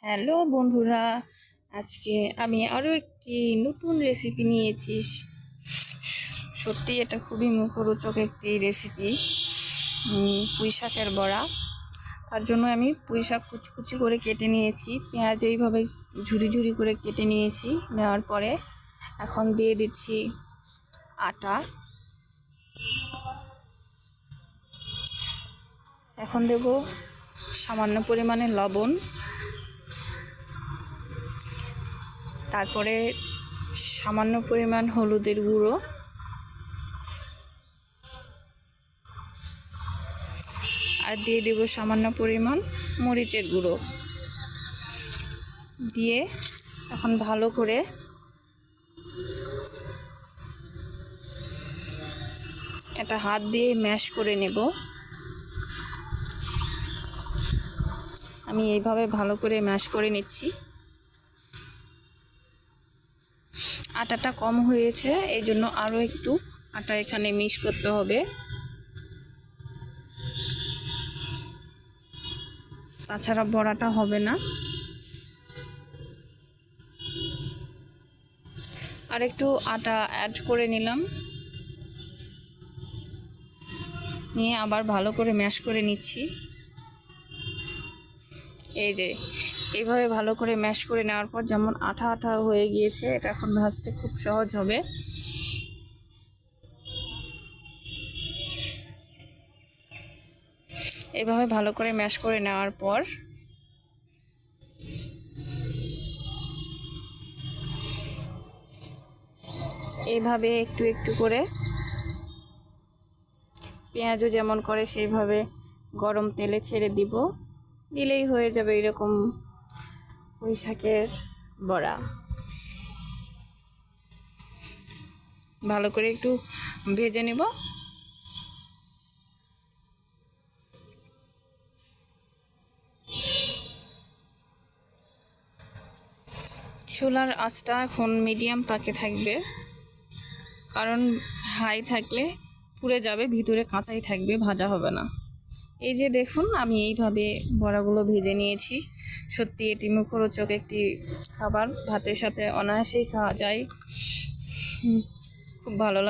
Hello বন্ধুরা, আজকে আমি আরও একটি নতুন রেসিপি নিয়েছি। সত্যি এটা খুবই মুখরোচক একটি রেসিপি, পুঁই শাকের বড়া। তার জন্য আমি পুঁই শাক কুচি করে কেটে নিয়েছি, পেঁয়াজ এইভাবে ঝুরি ঝুরি করে কেটে নিয়েছি। নেওয়ার পরে এখন দিয়ে দিচ্ছি আটা, এখন দেব সামান্য পরিমাণে লবণ, তারপরে সামান্য পরিমাণ হলুদের গুঁড়ো, আর দিয়ে দেব সামান্য পরিমাণ মরিচের গুঁড়ো। দিয়ে এখন ভালো করে এটা হাত দিয়ে ম্যাশ করে নেব। আমি এইভাবে ভালো করে ম্যাশ করে নিচ্ছি। আটাটা কম হয়েছে, এই জন্য আরও একটু আটা এখানে মিক্স করতে হবে, তাছাড়া বড়াটা হবে না। আর একটু আটা অ্যাড করে নিলাম, নিয়ে আবার ভালো করে ম্যাশ করে নিচ্ছি। এই যে এইভাবে ভালো করে ম্যাশ করে নেওয়ার পর যেমন আঠা আঠা হয়ে গিয়েছে, এটা এখন ভাজতে খুব সহজ হবে। এইভাবে ভালো করে ম্যাশ করে নেওয়ার পর এইভাবে একটু একটু করে পেঁয়াজও যেমন করে সেইভাবে গরম তেলে ছেড়ে দিব, দিলেই হয়ে যাবে এরকম পুঁই শাকের বড়া। ভালো করে একটু ভেজে নেব। চুলার আঁচটা এখন মিডিয়াম তাকে থাকবে, কারণ হাই থাকলে পুড়ে যাবে, ভিতরে কাঁচাই থাকবে, ভাজা হবে না। এই যে দেখুন, আমি এইভাবে বড়াগুলো ভেজে নিয়েছি। সত্যি এটি মুখরোচক একটি খাবার, ভাতের সাথে অনায়াসেই খাওয়া যায়, খুব ভালো লাগে।